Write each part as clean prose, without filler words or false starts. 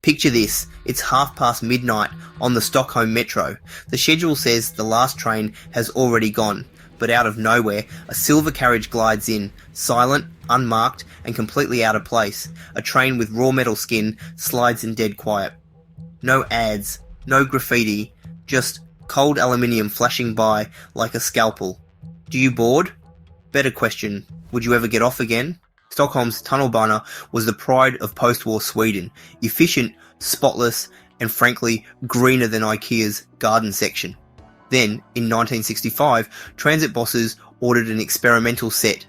Picture this, it's midnight on the Stockholm metro. The schedule says the last train has already gone, but out of nowhere, a silver carriage glides in, silent, unmarked, and completely out of place. A train with raw metal skin slides in dead quiet. No ads, no graffiti, just cold aluminium flashing by like a scalpel. Do you board? Better question, would you ever get off again? Stockholm's tunnelbana was the pride of post-war Sweden, efficient, spotless, and frankly greener than IKEA's garden section. Then, in 1965, transit bosses ordered an experimental set.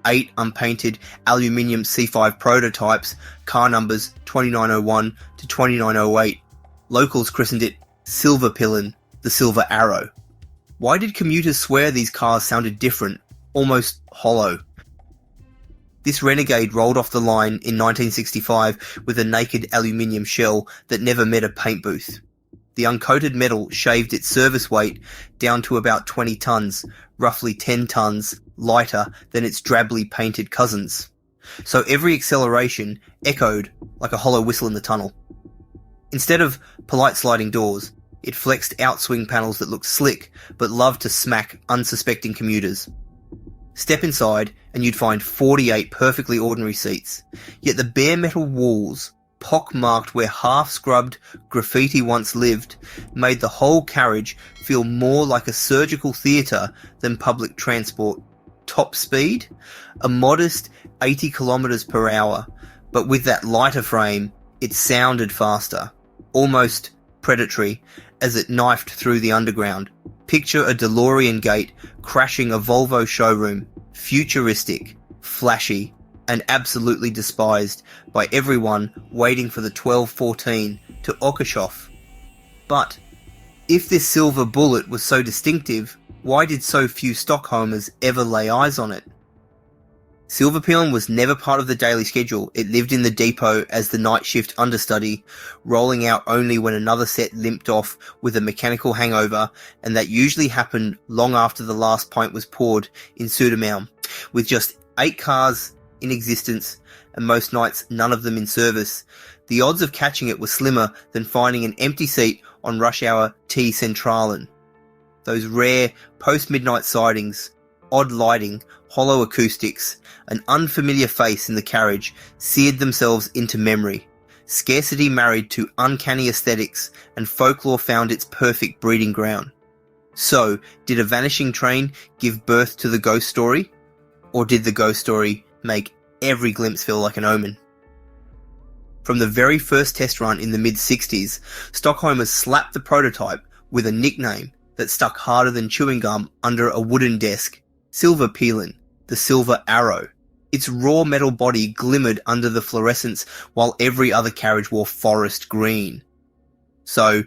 8 unpainted aluminium C5 prototypes, car numbers 2901 to 2908. Locals christened it Silverpilen, the Silver Arrow. Why did commuters swear these cars sounded different, almost hollow? This renegade rolled off the line in 1965 with a naked aluminium shell that never met a paint booth. The uncoated metal shaved its service weight down to about 20 tons, roughly 10 tons lighter than its drably painted cousins. So every acceleration echoed like a hollow whistle in the tunnel. Instead of polite sliding doors, it flexed outswing panels that looked slick but loved to smack unsuspecting commuters. Step inside and you'd find 48 perfectly ordinary seats, yet the bare metal walls, pock-marked where half-scrubbed graffiti once lived, made the whole carriage feel more like a surgical theatre than public transport. Top speed? A modest 80 kilometers per hour, but with that lighter frame, it sounded faster, almost predatory, as it knifed through the underground. Picture a DeLorean gate crashing a Volvo showroom, futuristic, flashy, and absolutely despised by everyone waiting for the 1214 to Okashof. But if this silver bullet was so distinctive, why did so few Stockholmers ever lay eyes on it? Silverpilen was never part of the daily schedule. It lived in the depot as the night shift understudy, rolling out only when another set limped off with a mechanical hangover, and that usually happened long after the last pint was poured in Södermalm. With just 8 cars in existence, and most nights none of them in service, the odds of catching it were slimmer than finding an empty seat on rush hour T Centralen. Those rare post-midnight sightings, odd lighting, hollow acoustics, an unfamiliar face in the carriage seared themselves into memory. Scarcity married to uncanny aesthetics, and folklore found its perfect breeding ground. So, did a vanishing train give birth to the ghost story? Or did the ghost story make every glimpse feel like an omen? From the very first test run in the mid-60s, Stockholmers slapped the prototype with a nickname that stuck harder than chewing gum under a wooden desk: Silverpilen, the Silver Arrow. Its raw metal body glimmered under the fluorescence while every other carriage wore forest green. So,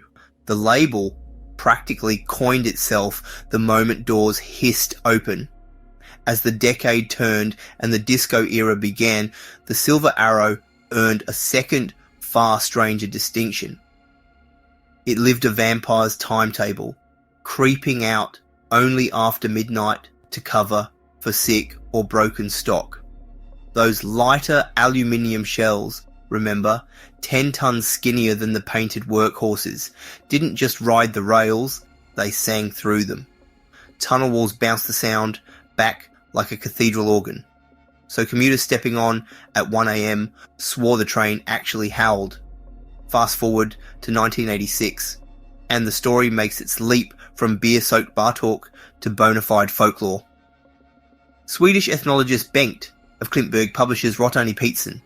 the label practically coined itself the moment doors hissed open. As the decade turned and the disco era began, the Silver Arrow earned a second, far stranger distinction. It lived a vampire's timetable, creeping out only after midnight to cover for sick or broken stock. Those lighter aluminium shells, remember, 10 tons skinnier than the painted workhorses, didn't just ride the rails, they sang through them. Tunnel walls bounced the sound back like a cathedral organ. So commuters stepping on at 1 a.m. swore the train actually howled. Fast forward to 1986, and the story makes its leap from beer-soaked bar talk to bona fide folklore. Swedish ethnologist Bengt of Klimtberg publishes Rotani Pizzen,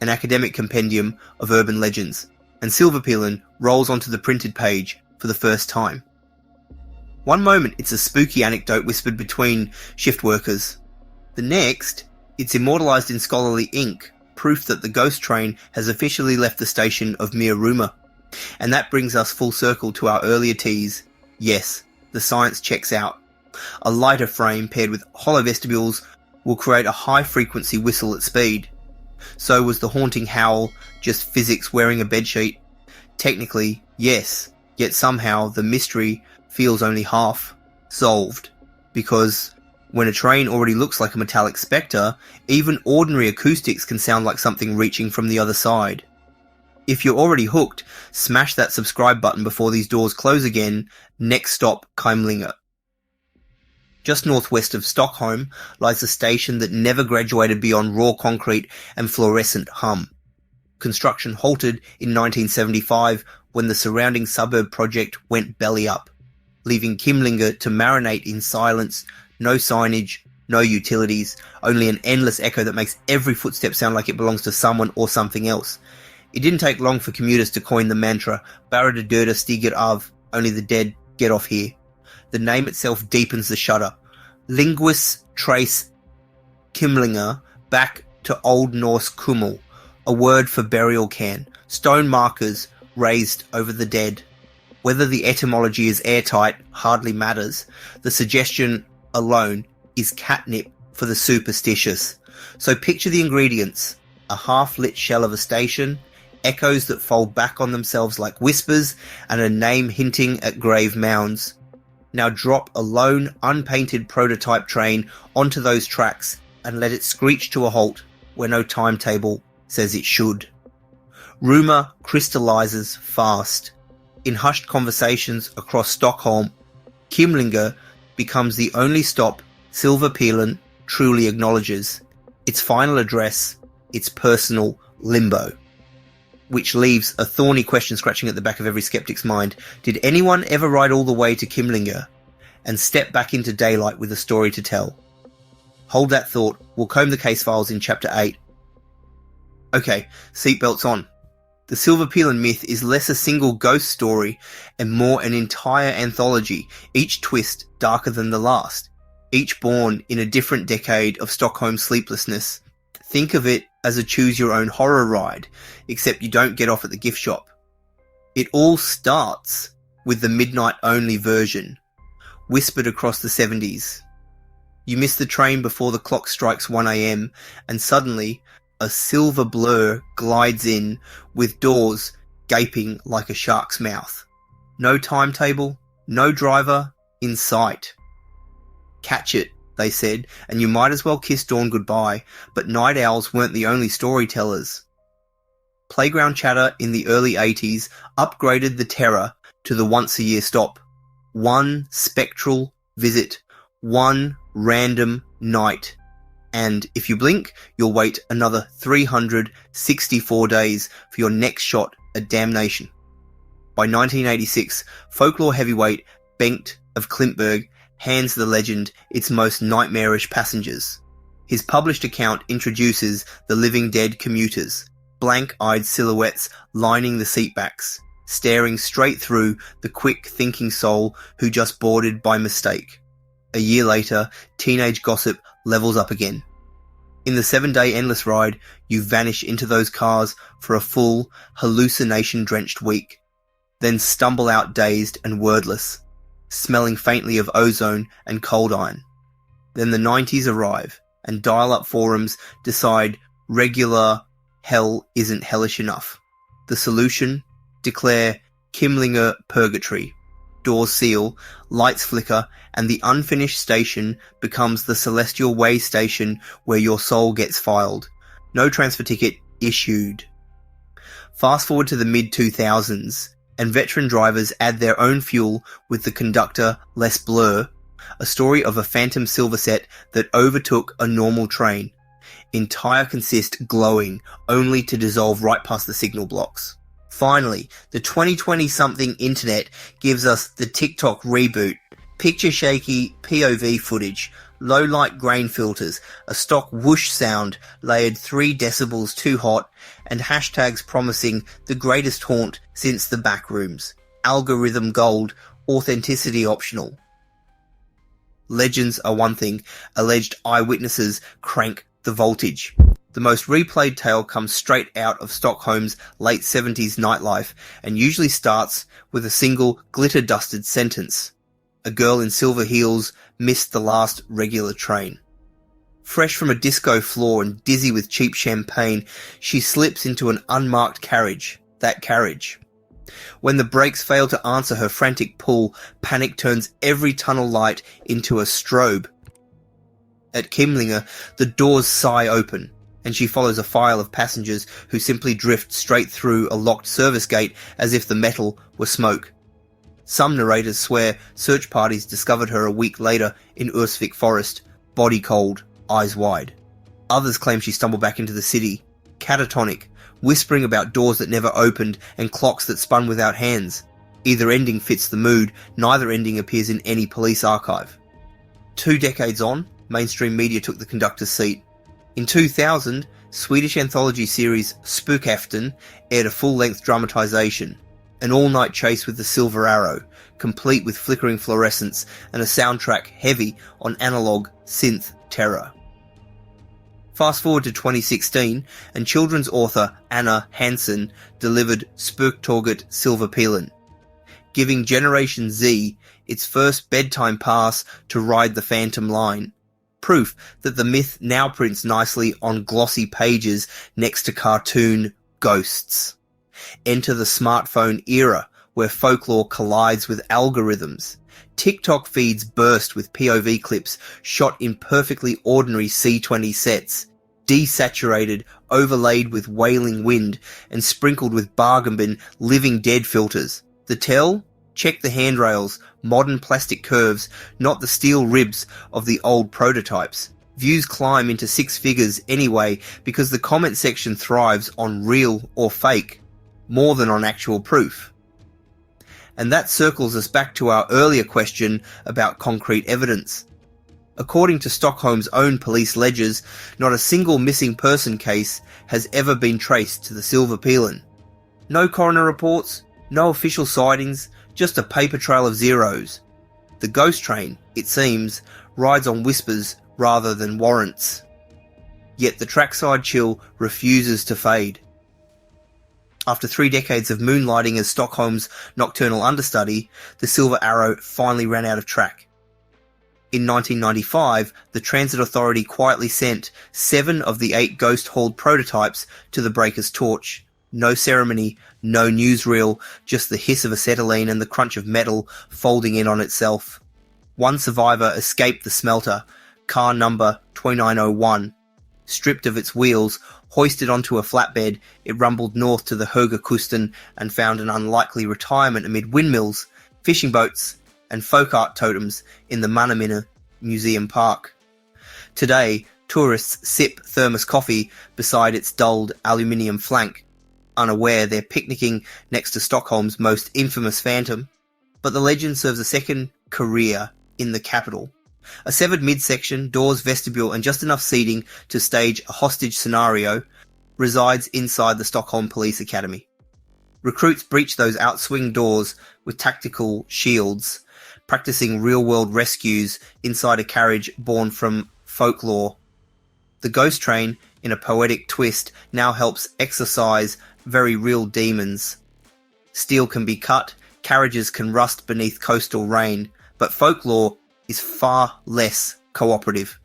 an academic compendium of urban legends, and Silverpilen rolls onto the printed page for the first time. One moment it's a spooky anecdote whispered between shift workers. The next, it's immortalised in scholarly ink, proof that the ghost train has officially left the station of mere rumour. And that brings us full circle to our earlier tease. Yes, the science checks out. A lighter frame paired with hollow vestibules will create a high-frequency whistle at speed. So was the haunting howl just physics wearing a bedsheet? Technically, yes, yet somehow the mystery feels only half solved, because when a train already looks like a metallic spectre, even ordinary acoustics can sound like something reaching from the other side. If you're already hooked, smash that subscribe button before these doors close again. Next stop, Kymlinge. Just northwest of Stockholm lies a station that never graduated beyond raw concrete and fluorescent hum. Construction halted in 1975 when the surrounding suburb project went belly up, leaving Kymlinge to marinate in silence, no signage, no utilities, only an endless echo that makes every footstep sound like it belongs to someone or something else. It didn't take long for commuters to coin the mantra, "Bara de döda stiger av," only the dead get off here. The name itself deepens the shudder. Linguists trace Kymlinge back to Old Norse kummel, a word for burial cairn, stone markers raised over the dead. Whether the etymology is airtight hardly matters. The suggestion alone is catnip for the superstitious. So picture the ingredients: a half-lit shell of a station, echoes that fold back on themselves like whispers, and a name hinting at grave mounds. Now drop a lone, unpainted prototype train onto those tracks and let it screech to a halt where no timetable says it should. Rumour crystallizes fast. In hushed conversations across Stockholm, Kymlinge becomes the only stop Silverpilen truly acknowledges, its final address, its personal limbo. Which leaves a thorny question scratching at the back of every skeptic's mind. Did anyone ever ride all the way to Kymlinge and step back into daylight with a story to tell? Hold that thought. We'll comb the case files in Chapter 8. Okay, seatbelts on. The Silverpilen myth is less a single ghost story and more an entire anthology, each twist darker than the last, each born in a different decade of Stockholm sleeplessness. Think of it as a choose-your-own horror ride, except you don't get off at the gift shop. It all starts with the midnight-only version, whispered across the 70s. You miss the train before the clock strikes 1 a.m, and suddenly a silver blur glides in with doors gaping like a shark's mouth. No timetable, no driver in sight. Catch it, they said, and you might as well kiss dawn goodbye, but night owls weren't the only storytellers. Playground chatter in the early 80s upgraded the terror to the once-a-year stop. One spectral visit, one random night. And if you blink, you'll wait another 364 days for your next shot at damnation. By 1986, folklore heavyweight Bengt of Klintberg hands the legend its most nightmarish passengers. His published account introduces the living dead commuters, blank-eyed silhouettes lining the seatbacks, staring straight through the quick-thinking soul who just boarded by mistake. A year later, teenage gossip levels up again. In the 7-day endless ride, you vanish into those cars for a full, hallucination-drenched week, then stumble out dazed and wordless, smelling faintly of ozone and cold iron. Then the 90s arrive, and dial-up forums decide regular hell isn't hellish enough. The solution? Declare Kymlinge purgatory. Doors seal, lights flicker, and the unfinished station becomes the celestial way station where your soul gets filed. No transfer ticket issued. Fast forward to the mid-2000s, and veteran drivers add their own fuel with the conductor Les Bleu, a story of a phantom silver set that overtook a normal train, entire consist glowing, only to dissolve right past the signal blocks. Finally, the 2020-something internet gives us the TikTok reboot. Picture-shaky POV footage, low-light grain filters, a stock whoosh sound layered 3 decibels too hot, and hashtags promising the greatest haunt since the backrooms. Algorithm gold, authenticity optional. Legends are one thing, alleged eyewitnesses crank the voltage. The most replayed tale comes straight out of Stockholm's late 70s nightlife and usually starts with a single glitter-dusted sentence. A girl in silver heels missed the last regular train. Fresh from a disco floor and dizzy with cheap champagne, she slips into an unmarked carriage. That carriage. When the brakes fail to answer her frantic pull, panic turns every tunnel light into a strobe. At Kymlinge, the doors sigh open, and she follows a file of passengers who simply drift straight through a locked service gate as if the metal were smoke. Some narrators swear search parties discovered her a week later in Ursvik Forest, body cold, eyes wide. Others claim she stumbled back into the city, catatonic, whispering about doors that never opened and clocks that spun without hands. Either ending fits the mood, neither ending appears in any police archive. 2 decades on, mainstream media took the conductor's seat. In 2000, Swedish anthology series Spookafton aired a full-length dramatisation, an all-night chase with the Silver Arrow, complete with flickering fluorescence and a soundtrack heavy on analogue synth terror. Fast forward to 2016, and children's author Anna Hansen delivered Spöktåget Silverpilen, giving Generation Z its first bedtime pass to ride the Phantom line. Proof that the myth now prints nicely on glossy pages next to cartoon ghosts. Enter the smartphone era, where folklore collides with algorithms. TikTok feeds burst with POV clips shot in perfectly ordinary C20 sets, desaturated, overlaid with wailing wind, and sprinkled with bargain bin living dead filters. The tell? Check the handrails, modern plastic curves, not the steel ribs of the old prototypes. Views climb into 6 figures anyway because the comment section thrives on real or fake, more than on actual proof. And that circles us back to our earlier question about concrete evidence. According to Stockholm's own police ledgers, not a single missing person case has ever been traced to the Silverpilen. No coroner reports, no official sightings, just a paper trail of zeros. The ghost train, it seems, rides on whispers rather than warrants. Yet the trackside chill refuses to fade. After 3 decades of moonlighting as Stockholm's nocturnal understudy, the Silver Arrow finally ran out of track. In 1995, the Transit Authority quietly sent 7 of the 8 ghost-hauled prototypes to the breaker's torch. No ceremony, no newsreel, just the hiss of acetylene and the crunch of metal folding in on itself. One survivor escaped the smelter, car number 2901. Stripped of its wheels, hoisted onto a flatbed, it rumbled north to the Högakusten and found an unlikely retirement amid windmills, fishing boats, and folk art totems in the Mannaminne Museum Park. Today, tourists sip thermos coffee beside its dulled aluminium flank, unaware they're picnicking next to Stockholm's most infamous phantom. But the legend serves a second career in the capital. A severed midsection, doors, vestibule, and just enough seating to stage a hostage scenario resides inside the Stockholm Police Academy. Recruits breach those outswing doors with tactical shields, practicing real-world rescues inside a carriage born from folklore. The ghost train, in a poetic twist, now helps exorcise very real demons. Steel can be cut, carriages can rust beneath coastal rain, but folklore is far less cooperative,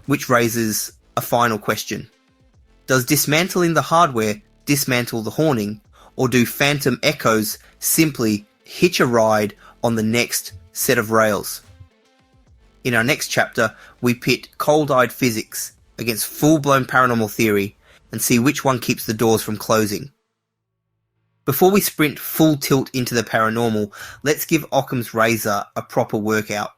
which raises a final question. Does dismantling the hardware dismantle the haunting, or do phantom echoes simply hitch a ride on the next set of rails? In our next chapter, we pit cold-eyed physics against full-blown paranormal theory and see which one keeps the doors from closing. Before we sprint full tilt into the paranormal, let's give Occam's razor a proper workout.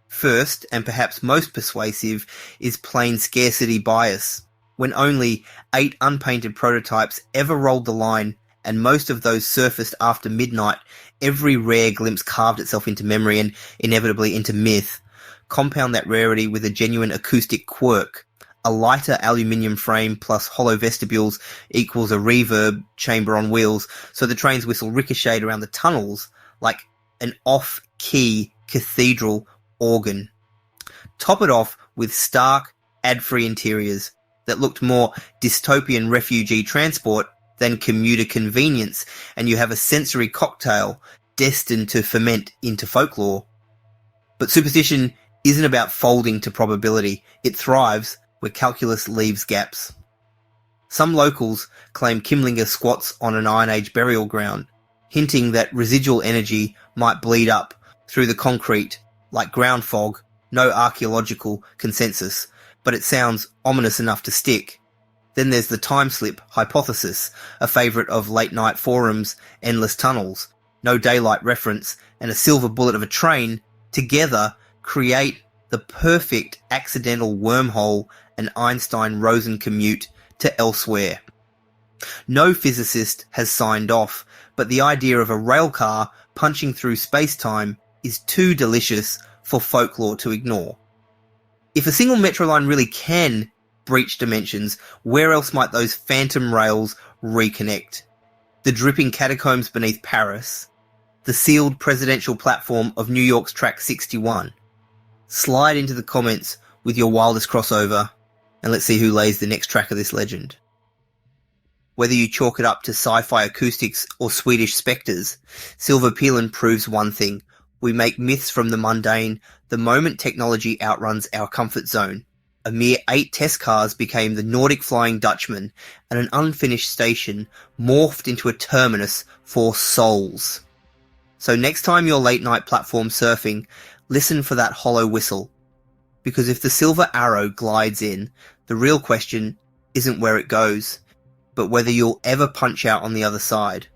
First, and perhaps most persuasive, is plain scarcity bias. When only 8 unpainted prototypes ever rolled the line, and most of those surfaced after midnight, every rare glimpse carved itself into memory and inevitably into myth. Compound that rarity with a genuine acoustic quirk. A lighter aluminium frame plus hollow vestibules equals a reverb chamber on wheels, so the train's whistle ricocheted around the tunnels like an off-key cathedral organ. Top it off with stark, ad-free interiors that looked more dystopian refugee transport than commuter convenience, and you have a sensory cocktail destined to ferment into folklore. But superstition isn't about folding to probability. It thrives where calculus leaves gaps. Some locals claim Kymlinge squats on an Iron Age burial ground, hinting that residual energy might bleed up through the concrete like ground fog. No archaeological consensus, but it sounds ominous enough to stick. Then there's the time slip hypothesis, a favourite of late-night forums, endless tunnels, no daylight reference, and a silver bullet of a train together create the perfect accidental wormhole and Einstein-Rosen commute to elsewhere. No physicist has signed off, but the idea of a railcar punching through space-time is too delicious for folklore to ignore. If a single metro line really can breach dimensions, where else might those phantom rails reconnect? The dripping catacombs beneath Paris, the sealed presidential platform of New York's Track 61. Slide into the comments with your wildest crossover, and let's see who lays the next track of this legend. Whether you chalk it up to sci-fi acoustics or Swedish spectres, Silverpilen proves one thing: we make myths from the mundane the moment technology outruns our comfort zone. A mere 8 test cars became the Nordic Flying Dutchman, and an unfinished station morphed into a terminus for souls. So next time you're late night platform surfing, listen for that hollow whistle. Because if the silver arrow glides in, the real question isn't where it goes, but whether you'll ever punch out on the other side.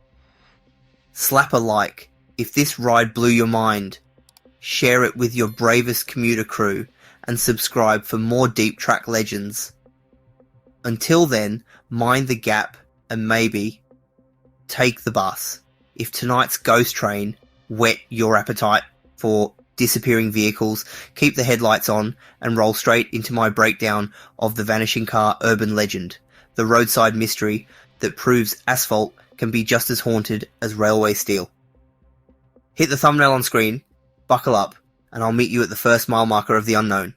Slap a like if this ride blew your mind. Share it with your bravest commuter crew, and subscribe for more deep track legends. Until then, mind the gap and maybe take the bus. If tonight's ghost train whet your appetite for disappearing vehicles, keep the headlights on and roll straight into my breakdown of the vanishing car urban legend, the roadside mystery that proves asphalt can be just as haunted as railway steel. Hit the thumbnail on screen, buckle up, and I'll meet you at the first mile marker of the unknown.